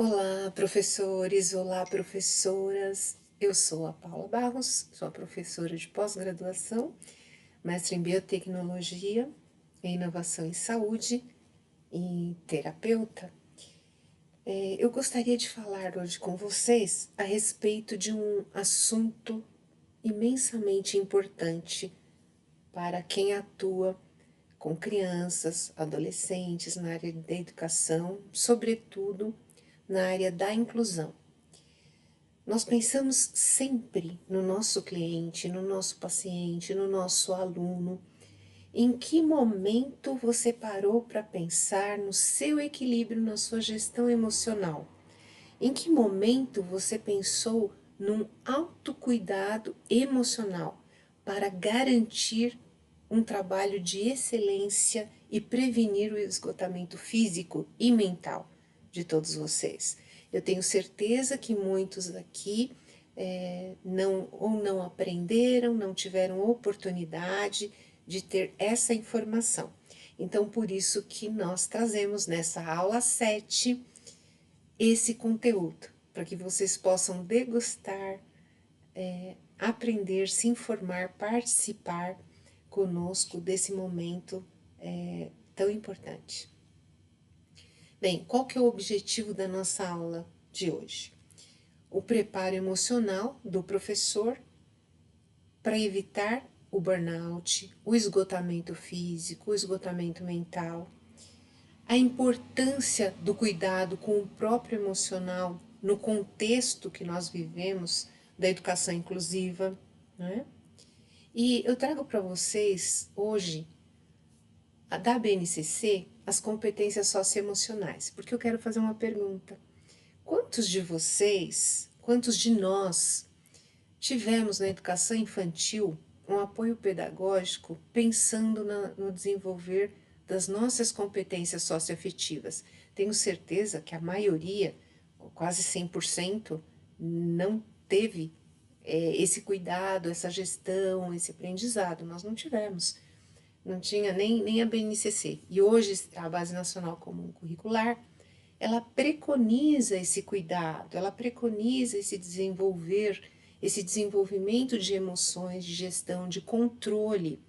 Olá, professores! Olá, professoras! Eu sou a Paula Barros, sou a professora de pós-graduação, mestre em biotecnologia, em inovação em saúde e terapeuta. Eu gostaria de falar hoje com vocês a respeito de um assunto imensamente importante para quem atua com crianças, adolescentes na área da educação, sobretudo na área da inclusão. Nós pensamos sempre no nosso cliente, no nosso paciente, no nosso aluno. Em que momento você parou para pensar no seu equilíbrio, na sua gestão emocional? Em que momento você pensou num autocuidado emocional para garantir um trabalho de excelência e prevenir o esgotamento físico e mental de todos vocês? Eu tenho certeza que muitos aqui não aprenderam, não tiveram oportunidade de ter essa informação. Então, por isso que nós trazemos nessa aula 7 esse conteúdo, para que vocês possam degustar, aprender, se informar, participar conosco desse momento tão importante. Bem, qual que é o objetivo da nossa aula de hoje? O preparo emocional do professor para evitar o burnout, o esgotamento físico, o esgotamento mental, a importância do cuidado com o próprio emocional no contexto que nós vivemos da educação inclusiva, né? E eu trago para vocês hoje, da BNCC, as competências socioemocionais, porque eu quero fazer uma pergunta. Quantos de vocês, quantos de nós tivemos na educação infantil um apoio pedagógico pensando no desenvolver das nossas competências socioafetivas? Tenho certeza que a maioria, quase 100%, não teve esse cuidado, essa gestão, esse aprendizado. Nós não tivemos. Não tinha nem a BNCC. E hoje a Base Nacional Comum Curricular, ela preconiza esse cuidado, ela preconiza esse desenvolvimento de emoções, de gestão, de controle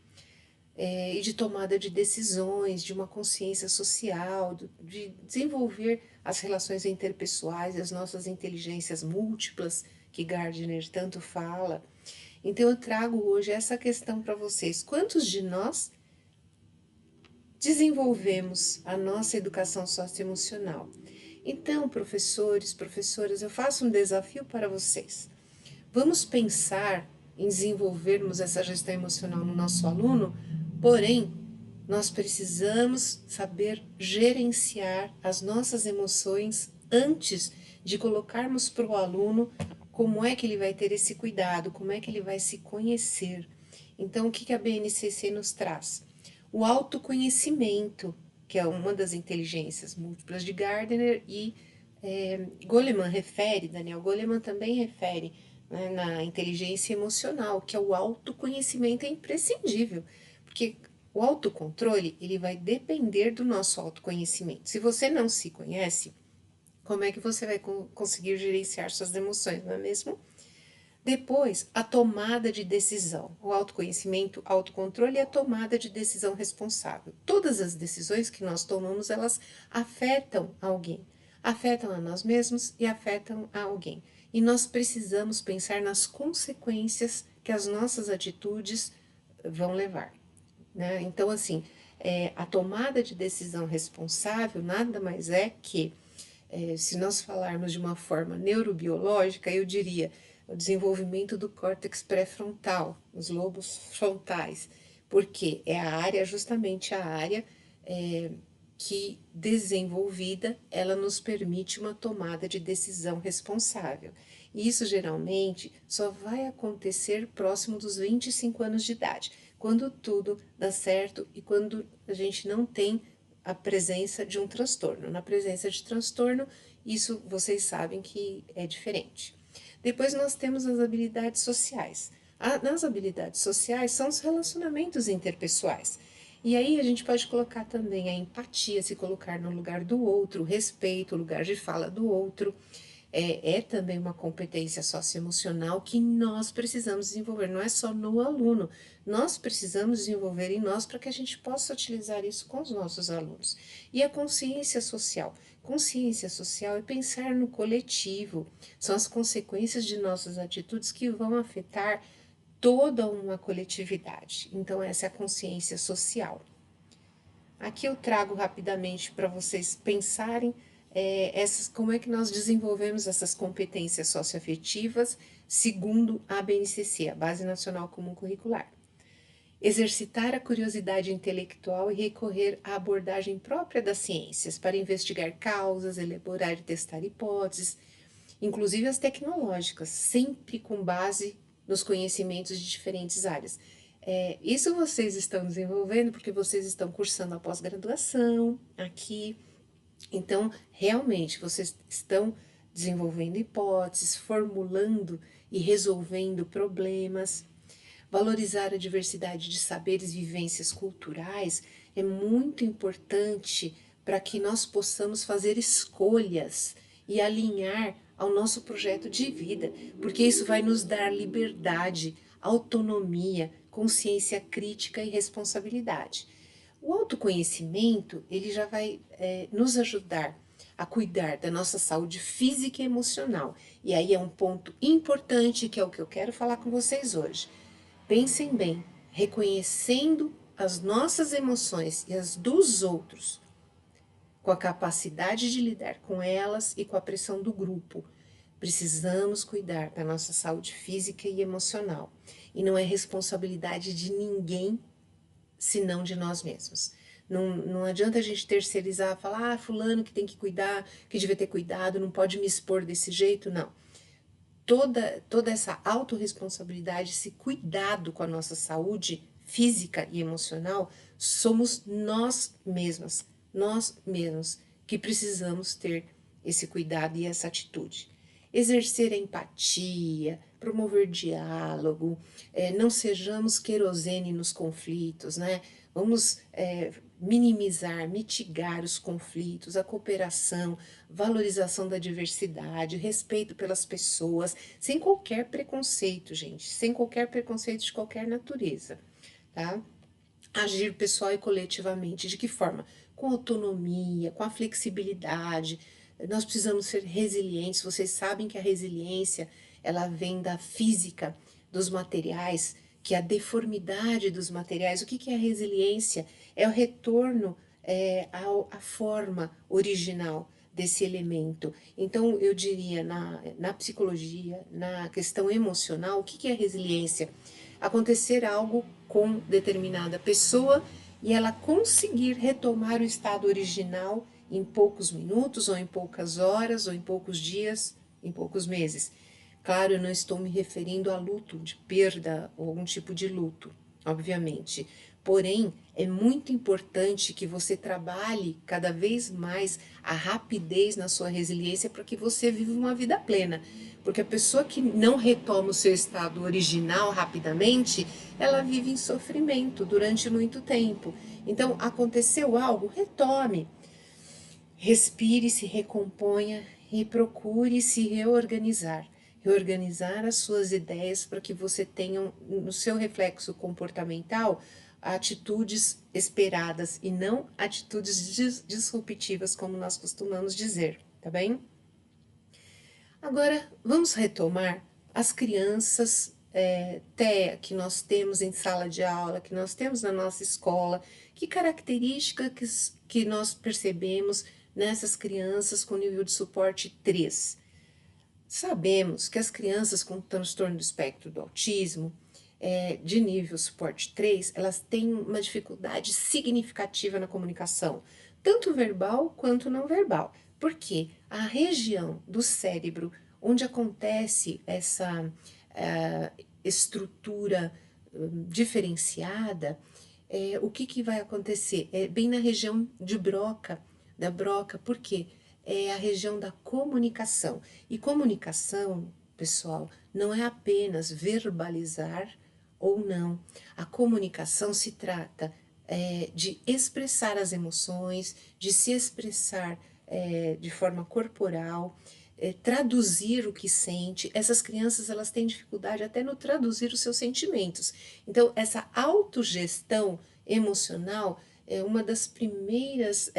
e de tomada de decisões, de uma consciência social, de desenvolver as relações interpessoais, as nossas inteligências múltiplas, que Gardner tanto fala. Então eu trago hoje essa questão para vocês. Quantos de nós desenvolvemos a nossa educação socioemocional? Então, professores, professoras, eu faço um desafio para vocês. Vamos pensar em desenvolvermos essa gestão emocional no nosso aluno, porém, nós precisamos saber gerenciar as nossas emoções antes de colocarmos para o aluno como é que ele vai ter esse cuidado, como é que ele vai se conhecer. Então, o que a BNCC nos traz? O autoconhecimento, que é uma das inteligências múltiplas de Gardner, e Goleman refere, Daniel Goleman também refere, né, na inteligência emocional, que é o autoconhecimento, é imprescindível, porque o autocontrole, ele vai depender do nosso autoconhecimento. Se você não se conhece, como é que você vai conseguir gerenciar suas emoções, não é mesmo? Depois, a tomada de decisão. O autoconhecimento, autocontrole e a tomada de decisão responsável. Todas as decisões que nós tomamos, elas afetam alguém. Afetam a nós mesmos e afetam a alguém. E nós precisamos pensar nas consequências que as nossas atitudes vão levar, né? Então, assim, a tomada de decisão responsável nada mais é que, se nós falarmos de uma forma neurobiológica, eu diria o desenvolvimento do córtex pré-frontal, os lobos frontais, porque é a área, justamente a área que desenvolvida, ela nos permite uma tomada de decisão responsável. E isso geralmente só vai acontecer próximo dos 25 anos de idade, quando tudo dá certo e quando a gente não tem a presença de um transtorno. Na presença de transtorno, isso vocês sabem que é diferente. Depois nós temos as habilidades sociais. Nas habilidades sociais são os relacionamentos interpessoais. E aí a gente pode colocar também a empatia, se colocar no lugar do outro, o respeito, o lugar de fala do outro. É também uma competência socioemocional que nós precisamos desenvolver, não é só no aluno, nós precisamos desenvolver em nós para que a gente possa utilizar isso com os nossos alunos. E a consciência social. Consciência social é pensar no coletivo, são as consequências de nossas atitudes que vão afetar toda uma coletividade. Então, essa é a consciência social. Aqui eu trago rapidamente para vocês pensarem como é que nós desenvolvemos essas competências socioafetivas segundo a BNCC, a Base Nacional Comum Curricular. Exercitar a curiosidade intelectual e recorrer à abordagem própria das ciências para investigar causas, elaborar e testar hipóteses, inclusive as tecnológicas, sempre com base nos conhecimentos de diferentes áreas. Isso vocês estão desenvolvendo porque vocês estão cursando a pós-graduação aqui. Então, realmente, vocês estão desenvolvendo hipóteses, formulando e resolvendo problemas. Valorizar a diversidade de saberes e vivências culturais é muito importante para que nós possamos fazer escolhas e alinhar ao nosso projeto de vida, porque isso vai nos dar liberdade, autonomia, consciência crítica e responsabilidade. O autoconhecimento, ele já vai nos ajudar a cuidar da nossa saúde física e emocional. E aí é um ponto importante que é o que eu quero falar com vocês hoje. Pensem bem, reconhecendo as nossas emoções e as dos outros, com a capacidade de lidar com elas e com a pressão do grupo. Precisamos cuidar da nossa saúde física e emocional. E não é responsabilidade de ninguém, senão de nós mesmos. Não adianta a gente terceirizar, falar, fulano que tem que cuidar, que devia ter cuidado, não pode me expor desse jeito, não. Toda essa autorresponsabilidade, esse cuidado com a nossa saúde física e emocional, somos nós mesmos que precisamos ter esse cuidado e essa atitude. Exercer a empatia, promover diálogo, não sejamos querosene nos conflitos, né? Vamos minimizar, mitigar os conflitos, a cooperação, valorização da diversidade, respeito pelas pessoas, sem qualquer preconceito, gente, sem qualquer preconceito de qualquer natureza, tá? Agir pessoal e coletivamente, de que forma? Com autonomia, com a flexibilidade. Nós precisamos ser resilientes. Vocês sabem que a resiliência, ela vem da física, dos materiais, que é a deformidade dos materiais. O que é a resiliência? É o retorno à forma original desse elemento. Então, eu diria, na psicologia, na questão emocional, o que é resiliência? Acontecer algo com determinada pessoa e ela conseguir retomar o estado original em poucos minutos, ou em poucas horas, ou em poucos dias, em poucos meses. Claro, eu não estou me referindo a luto, de perda ou algum tipo de luto, obviamente. Porém, é muito importante que você trabalhe cada vez mais a rapidez na sua resiliência para que você viva uma vida plena. Porque a pessoa que não retoma o seu estado original rapidamente, ela vive em sofrimento durante muito tempo. Então, aconteceu algo, retome. Respire, se recomponha e procure se reorganizar. Reorganizar as suas ideias para que você tenha no seu reflexo comportamental atitudes esperadas e não atitudes disruptivas, como nós costumamos dizer, tá bem? Agora, vamos retomar as crianças TEA que nós temos em sala de aula, que nós temos na nossa escola, que características que nós percebemos nessas crianças com nível de suporte 3. Sabemos que as crianças com transtorno do espectro do autismo, de nível suporte 3, elas têm uma dificuldade significativa na comunicação, tanto verbal quanto não verbal. Porque a região do cérebro onde acontece essa estrutura diferenciada, o que vai acontecer? É bem na região de Broca, da Broca, por quê? É a região da comunicação. E comunicação, pessoal, não é apenas verbalizar ou não. A comunicação se trata de expressar as emoções, de se expressar de forma corporal, traduzir o que sente. Essas crianças, elas têm dificuldade até no traduzir os seus sentimentos. Então, essa autogestão emocional é uma das primeiras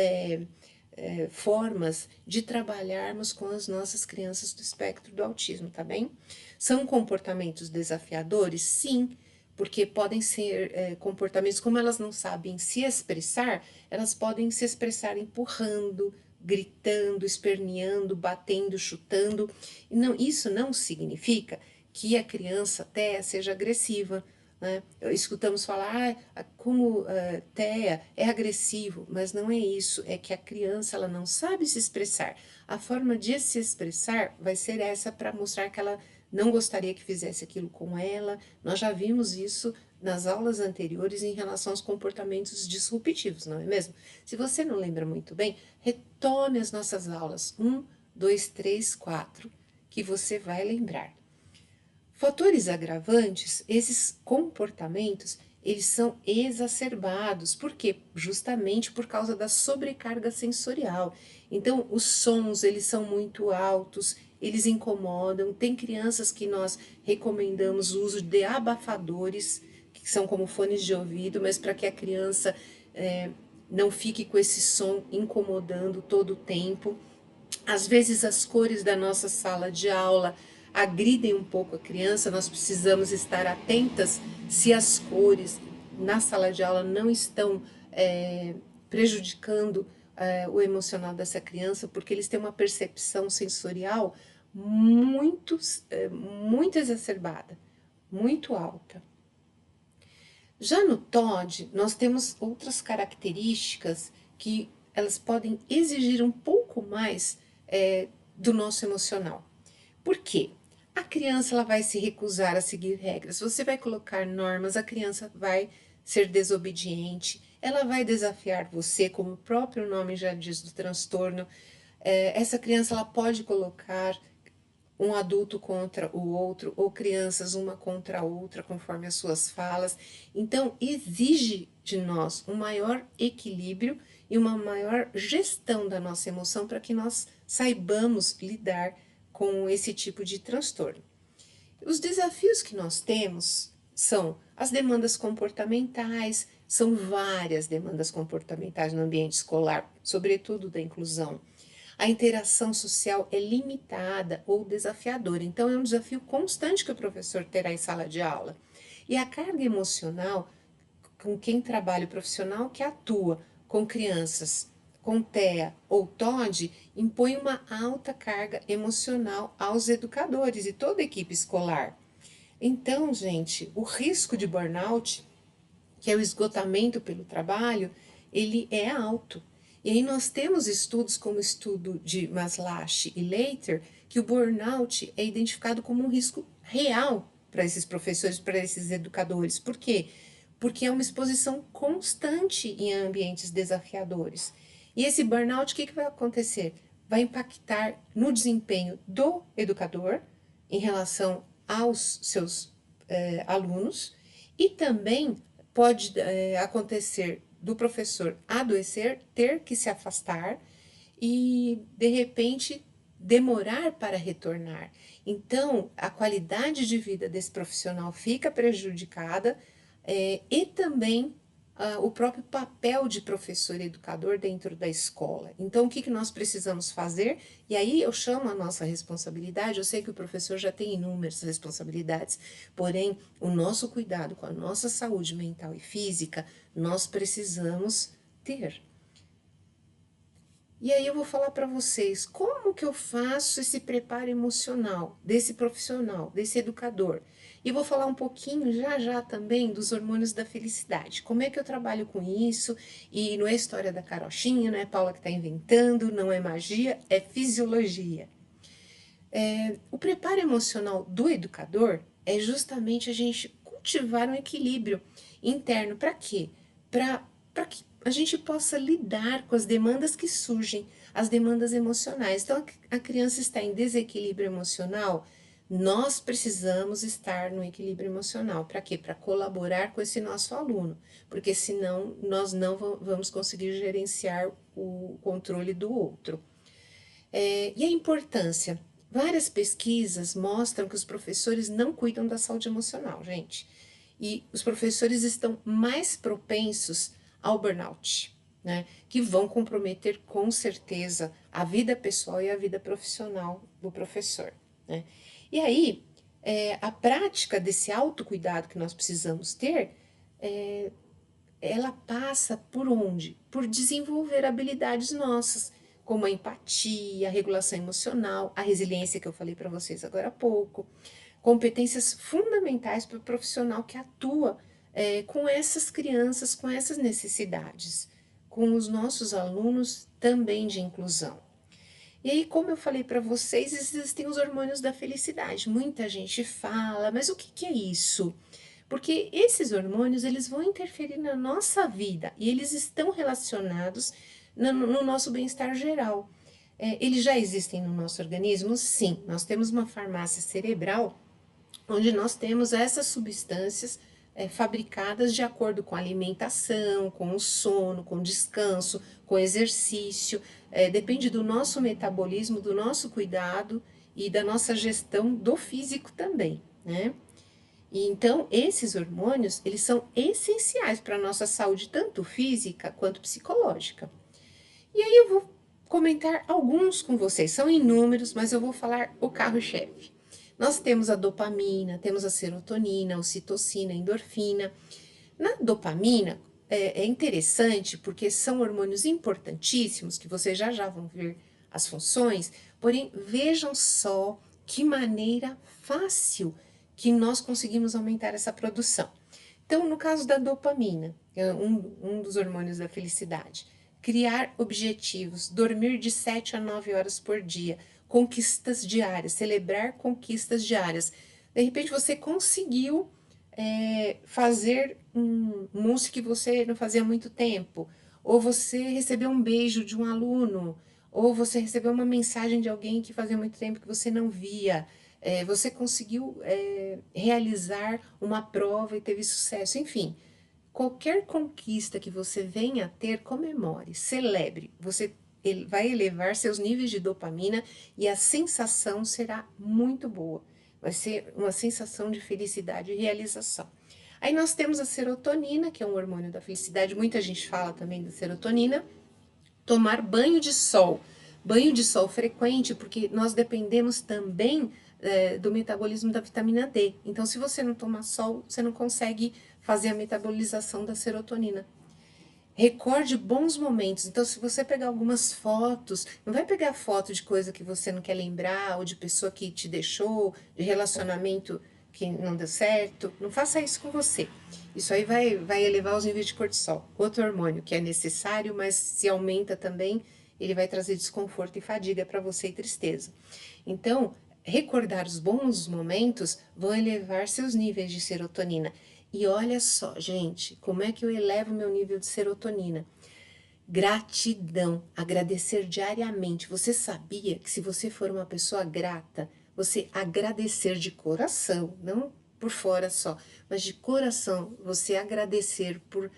formas de trabalharmos com as nossas crianças do espectro do autismo, tá bem? São comportamentos desafiadores? Sim, porque podem ser comportamentos, como elas não sabem se expressar, elas podem se expressar empurrando, gritando, esperneando, batendo, chutando. E não, isso não significa que a criança até seja agressiva, né? Escutamos falar, como TEA é agressivo, mas não é isso, é que a criança ela não sabe se expressar. A forma de se expressar vai ser essa para mostrar que ela não gostaria que fizesse aquilo com ela. Nós já vimos isso nas aulas anteriores em relação aos comportamentos disruptivos, não é mesmo? Se você não lembra muito bem, retome as nossas aulas 1, 2, 3, 4, que você vai lembrar. Fatores agravantes, esses comportamentos, eles são exacerbados. Por quê? Justamente por causa da sobrecarga sensorial. Então, os sons, eles são muito altos, eles incomodam. Tem crianças que nós recomendamos o uso de abafadores, que são como fones de ouvido, mas para que a criança não fique com esse som incomodando todo o tempo. Às vezes as cores da nossa sala de aula agridem um pouco a criança, nós precisamos estar atentas se as cores na sala de aula não estão prejudicando o emocional dessa criança, porque eles têm uma percepção sensorial muito exacerbada, muito alta. Já no TOD, nós temos outras características que elas podem exigir um pouco mais do nosso emocional. Por quê? A criança ela vai se recusar a seguir regras. Você vai colocar normas, a criança vai ser desobediente, ela vai desafiar você, como o próprio nome já diz do transtorno. Essa criança ela pode colocar um adulto contra o outro, ou crianças uma contra a outra, conforme as suas falas. Então, exige de nós um maior equilíbrio e uma maior gestão da nossa emoção para que nós saibamos lidar com esse tipo de transtorno. Os desafios que nós temos são as demandas comportamentais, são várias demandas comportamentais no ambiente escolar, sobretudo da inclusão. A interação social é limitada ou desafiadora, então é um desafio constante que o professor terá em sala de aula. E a carga emocional com quem trabalha o profissional que atua com crianças com TEA ou TOD impõe uma alta carga emocional aos educadores e toda a equipe escolar. Então, gente, o risco de burnout, que é o esgotamento pelo trabalho, ele é alto. E aí nós temos estudos como o estudo de Maslach e Leiter, que o burnout é identificado como um risco real para esses professores, para esses educadores. Por quê? Porque é uma exposição constante em ambientes desafiadores. E esse burnout, o que vai acontecer? Vai impactar no desempenho do educador em relação aos seus alunos e também pode acontecer do professor adoecer, ter que se afastar e, de repente, demorar para retornar. Então, a qualidade de vida desse profissional fica prejudicada e também o próprio papel de professor e educador dentro da escola. Então, o que nós precisamos fazer? E aí eu chamo a nossa responsabilidade, eu sei que o professor já tem inúmeras responsabilidades, porém, o nosso cuidado com a nossa saúde mental e física, nós precisamos ter. E aí eu vou falar para vocês como que eu faço esse preparo emocional desse profissional, desse educador. E vou falar um pouquinho já também dos hormônios da felicidade. Como é que eu trabalho com isso? E não é história da carochinha, não é Paula que está inventando, não é magia, é fisiologia. O preparo emocional do educador é justamente a gente cultivar um equilíbrio interno. Para quê? Para que a gente possa lidar com as demandas que surgem, as demandas emocionais. Então, a criança está em desequilíbrio emocional, Nós precisamos estar no equilíbrio emocional. Para quê? Para colaborar com esse nosso aluno, porque senão nós não vamos conseguir gerenciar o controle do outro. E a importância? Várias pesquisas mostram que os professores não cuidam da saúde emocional, gente. E os professores estão mais propensos ao burnout, né? Que vão comprometer com certeza a vida pessoal e a vida profissional do professor, né? E aí, a prática desse autocuidado que nós precisamos ter, ela passa por onde? Por desenvolver habilidades nossas, como a empatia, a regulação emocional, a resiliência que eu falei para vocês agora há pouco, competências fundamentais para o profissional que atua com essas crianças, com essas necessidades, com os nossos alunos também de inclusão. E aí, como eu falei para vocês, existem os hormônios da felicidade. Muita gente fala, mas o que é isso? Porque esses hormônios, eles vão interferir na nossa vida e eles estão relacionados no nosso bem-estar geral. Eles já existem no nosso organismo? Sim, nós temos uma farmácia cerebral onde nós temos essas substâncias fabricadas de acordo com a alimentação, com o sono, com o descanso, com o exercício. Depende do nosso metabolismo, do nosso cuidado e da nossa gestão do físico também, né? E então, esses hormônios, eles são essenciais para a nossa saúde, tanto física quanto psicológica. E aí eu vou comentar alguns com vocês, são inúmeros, mas eu vou falar o carro-chefe. Nós temos a dopamina, temos a serotonina, a ocitocina, a endorfina. Na dopamina, é interessante porque são hormônios importantíssimos, que vocês já vão ver as funções, porém, vejam só que maneira fácil que nós conseguimos aumentar essa produção. Então, no caso da dopamina, é um dos hormônios da felicidade, criar objetivos, dormir de 7 a 9 horas por dia, conquistas diárias, celebrar conquistas diárias. De repente você conseguiu fazer um mousse que você não fazia há muito tempo, ou você recebeu um beijo de um aluno, ou você recebeu uma mensagem de alguém que fazia muito tempo que você não via. Você conseguiu realizar uma prova e teve sucesso, enfim. Qualquer conquista que você venha a ter, comemore, celebre. Você vai elevar seus níveis de dopamina e a sensação será muito boa. Vai ser uma sensação de felicidade e realização. Aí nós temos a serotonina, que é um hormônio da felicidade. Muita gente fala também da serotonina. Tomar banho de sol. Banho de sol frequente, porque nós dependemos também do metabolismo da vitamina D. Então, se você não tomar sol, você não consegue fazer a metabolização da serotonina. Recorde bons momentos. Então, se você pegar algumas fotos, não vai pegar foto de coisa que você não quer lembrar, ou de pessoa que te deixou, de relacionamento que não deu certo. Não faça isso com você. Isso aí vai elevar os níveis de cortisol. Outro hormônio que é necessário, mas se aumenta também, ele vai trazer desconforto e fadiga para você e tristeza. Então, recordar os bons momentos vão elevar seus níveis de serotonina. E olha só, gente, como é que eu elevo meu nível de serotonina? Gratidão, agradecer diariamente. Você sabia que se você for uma pessoa grata, você agradecer de coração, não por fora só, mas de coração, você agradecer por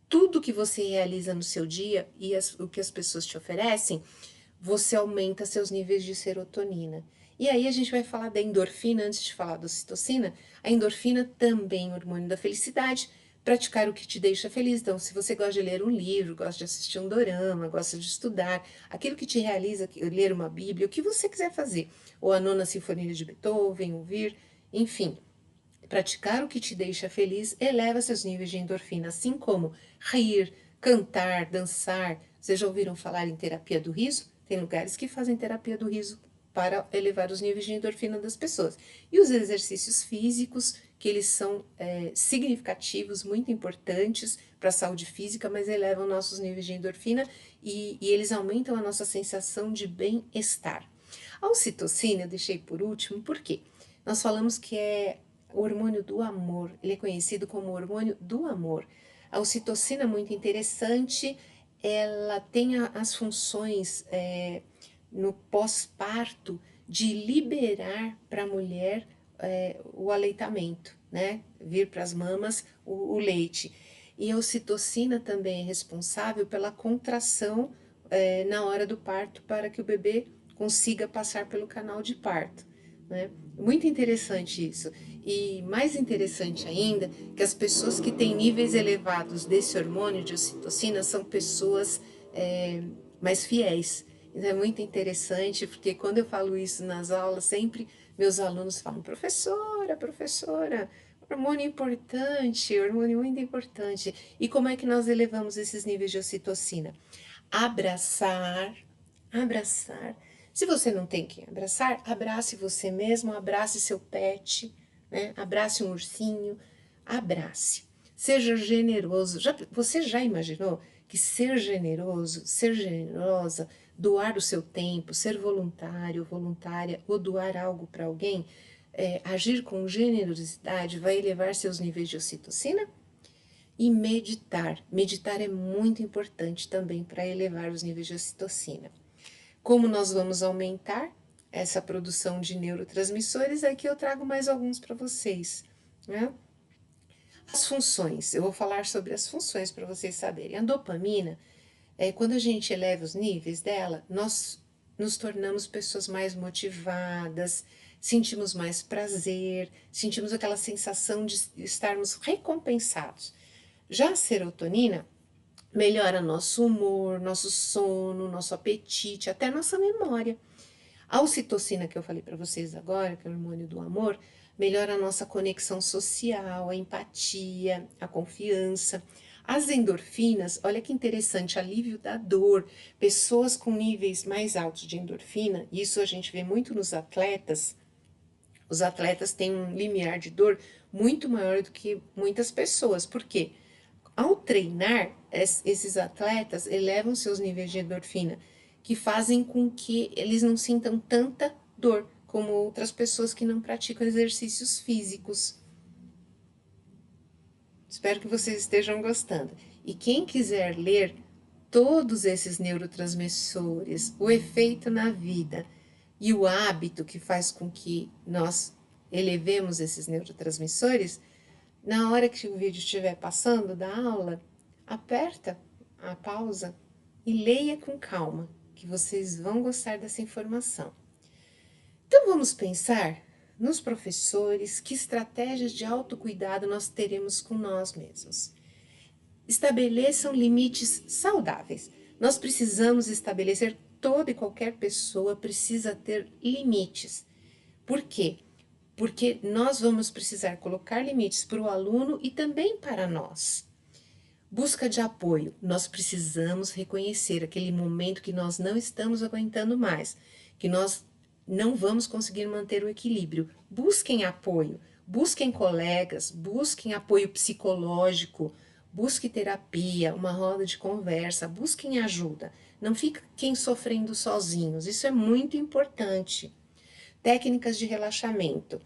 tudo que você realiza no seu dia e o que as pessoas te oferecem, você aumenta seus níveis de serotonina. E aí a gente vai falar da endorfina, antes de falar da ocitocina. A endorfina também é um hormônio da felicidade, praticar o que te deixa feliz. Então, se você gosta de ler um livro, gosta de assistir um dorama, gosta de estudar, aquilo que te realiza, ler uma bíblia, o que você quiser fazer, ou a Nona Sinfonia de Beethoven, ouvir, enfim, praticar o que te deixa feliz eleva seus níveis de endorfina, assim como rir, cantar, dançar. Vocês já ouviram falar em terapia do riso? Tem lugares que fazem terapia do riso para elevar os níveis de endorfina das pessoas. E os exercícios físicos, que eles são significativos, muito importantes para a saúde física, mas elevam nossos níveis de endorfina e eles aumentam a nossa sensação de bem-estar. A ocitocina eu deixei por último, por quê? Nós falamos que é o hormônio do amor, ele é conhecido como o hormônio do amor. A ocitocina é muito interessante, ela tem as funções no pós-parto de liberar para a mulher o aleitamento, né? Vir para as mamas o leite. E a ocitocina também é responsável pela contração na hora do parto para que o bebê consiga passar pelo canal de parto, né? Muito interessante isso. E mais interessante ainda, que as pessoas que têm níveis elevados desse hormônio de ocitocina são pessoas mais fiéis. Então é muito interessante, porque quando eu falo isso nas aulas, sempre meus alunos falam, professora, hormônio importante, hormônio muito importante. E como é que nós elevamos esses níveis de ocitocina? Abraçar. Se você não tem quem abraçar, abrace você mesmo, abrace seu pet, né? Abrace um ursinho, abrace. Seja generoso. Você já imaginou que ser generoso, ser generosa, doar o seu tempo, ser voluntário, voluntária ou doar algo para alguém, agir com generosidade vai elevar seus níveis de ocitocina? E meditar. Meditar é muito importante também para elevar os níveis de ocitocina. Como nós vamos aumentar essa produção de neurotransmissores, aqui eu trago mais alguns para vocês, né? As funções, eu vou falar sobre as funções para vocês saberem. A dopamina, quando a gente eleva os níveis dela, nós nos tornamos pessoas mais motivadas, sentimos mais prazer, sentimos aquela sensação de estarmos recompensados. Já a serotonina melhora nosso humor, nosso sono, nosso apetite, até nossa memória. A ocitocina que eu falei para vocês agora, que é o hormônio do amor, melhora a nossa conexão social, a empatia, a confiança. As endorfinas, olha que interessante, alívio da dor. Pessoas com níveis mais altos de endorfina, isso a gente vê muito nos atletas. Os atletas têm um limiar de dor muito maior do que muitas pessoas. Por quê? Ao treinar, esses atletas elevam seus níveis de endorfina, que fazem com que eles não sintam tanta dor como outras pessoas que não praticam exercícios físicos. Espero que vocês estejam gostando. E quem quiser ler todos esses neurotransmissores, o efeito na vida e o hábito que faz com que nós elevemos esses neurotransmissores, na hora que o vídeo estiver passando da aula, aperta a pausa e leia com calma, que vocês vão gostar dessa informação. Então vamos pensar nos professores, que estratégias de autocuidado nós teremos com nós mesmos. Estabeleçam limites saudáveis. Nós precisamos estabelecer, toda e qualquer pessoa precisa ter limites. Por quê? Porque nós vamos precisar colocar limites para o aluno e também para nós. Busca de apoio. Nós precisamos reconhecer aquele momento que nós não estamos aguentando mais, que nós não vamos conseguir manter o equilíbrio. Busquem apoio, busquem colegas, busquem apoio psicológico, busque terapia, uma roda de conversa, busquem ajuda. Não fiquem sofrendo sozinhos, isso é muito importante. Técnicas de relaxamento.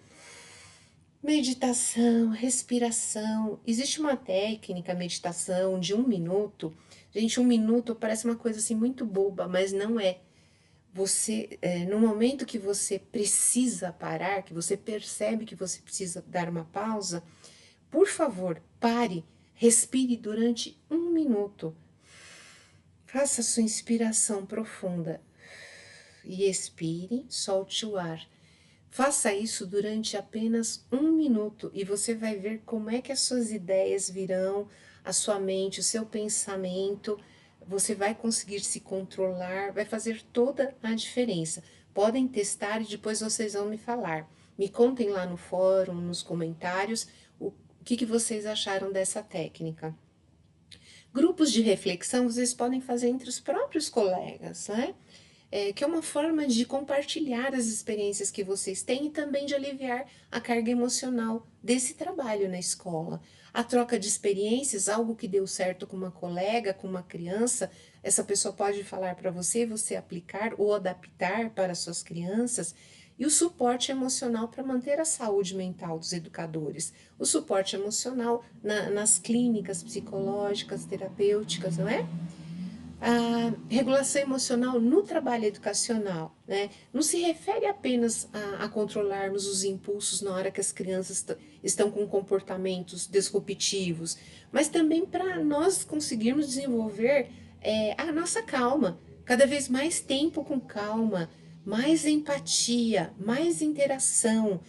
Meditação, respiração. Existe uma técnica, meditação, de 1 minuto. Gente, 1 minuto parece uma coisa assim muito boba, mas não é. Você, no momento que você precisa parar, que você percebe que você precisa dar uma pausa, por favor, pare, respire durante 1 minuto. Faça sua inspiração profunda e expire, solte o ar. Faça isso durante apenas 1 minuto e você vai ver como é que as suas ideias virão, a sua mente, o seu pensamento, você vai conseguir se controlar, vai fazer toda a diferença. Podem testar e depois vocês vão me falar. Me contem lá no fórum, nos comentários, o que vocês acharam dessa técnica. Grupos de reflexão vocês podem fazer entre os próprios colegas, né? Que é uma forma de compartilhar as experiências que vocês têm e também de aliviar a carga emocional desse trabalho na escola. A troca de experiências, algo que deu certo com uma colega, com uma criança, essa pessoa pode falar para você, você aplicar ou adaptar para suas crianças. E o suporte emocional para manter a saúde mental dos educadores. O suporte emocional nas clínicas psicológicas, terapêuticas, não é? A regulação emocional no trabalho educacional, né, não se refere apenas a controlarmos os impulsos na hora que as crianças estão com comportamentos disruptivos, mas também para nós conseguirmos desenvolver a nossa calma, cada vez mais tempo com calma, mais empatia, mais interação.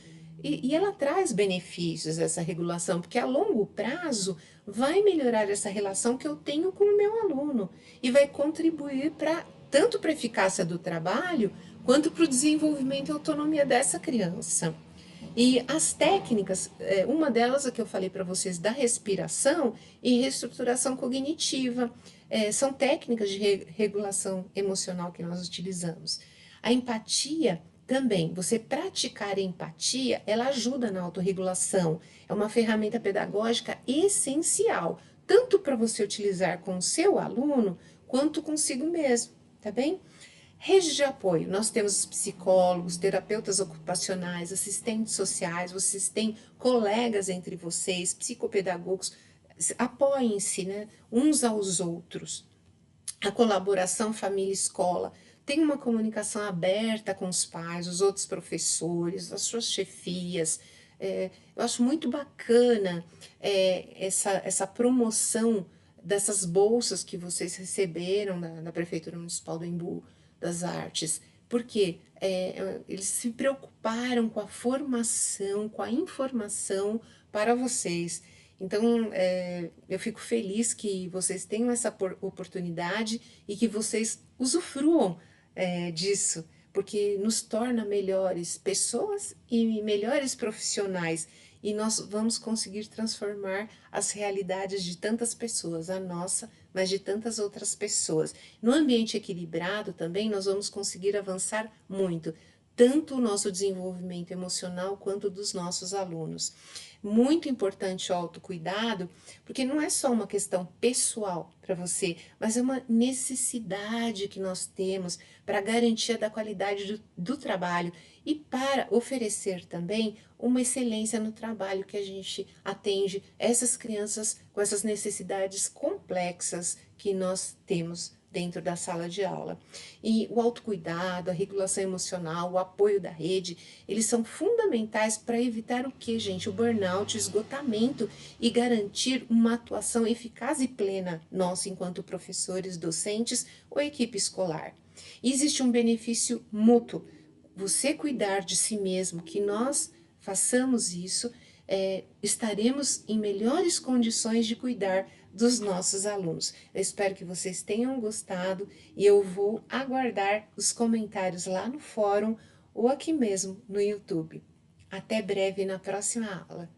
E ela traz benefícios, essa regulação, porque a longo prazo vai melhorar essa relação que eu tenho com o meu aluno e vai contribuir tanto para a eficácia do trabalho quanto para o desenvolvimento e autonomia dessa criança. E as técnicas, uma delas é que eu falei para vocês da respiração e reestruturação cognitiva, são técnicas de regulação emocional que nós utilizamos. A empatia também, você praticar empatia, ela ajuda na autorregulação, é uma ferramenta pedagógica essencial, tanto para você utilizar com o seu aluno, quanto consigo mesmo, tá bem? Rede de apoio, nós temos psicólogos, terapeutas ocupacionais, assistentes sociais, vocês têm colegas entre vocês, psicopedagogos, apoiem-se, né, uns aos outros. A colaboração família-escola, tem uma comunicação aberta com os pais, os outros professores, as suas chefias. Eu acho muito bacana essa promoção dessas bolsas que vocês receberam da Prefeitura Municipal do Embu das Artes, porque eles se preocuparam com a formação, com a informação para vocês. Então, eu fico feliz que vocês tenham essa oportunidade e que vocês usufruam disso, porque nos torna melhores pessoas e melhores profissionais. E nós vamos conseguir transformar as realidades de tantas pessoas, a nossa, mas de tantas outras pessoas. No ambiente equilibrado também nós vamos conseguir avançar muito, tanto o nosso desenvolvimento emocional quanto dos nossos alunos. Muito importante o autocuidado, porque não é só uma questão pessoal para você, mas é uma necessidade que nós temos para garantia da qualidade do trabalho e para oferecer também uma excelência no trabalho que a gente atende essas crianças com essas necessidades complexas que nós temos dentro da sala de aula. E o autocuidado, a regulação emocional, o apoio da rede, eles são fundamentais para evitar o que, gente? O burnout, o esgotamento e garantir uma atuação eficaz e plena nossa enquanto professores, docentes ou equipe escolar. E existe um benefício mútuo. Você cuidar de si mesmo, que nós façamos isso, estaremos em melhores condições de cuidar dos nossos alunos. Eu espero que vocês tenham gostado e eu vou aguardar os comentários lá no fórum ou aqui mesmo no YouTube. Até breve na próxima aula.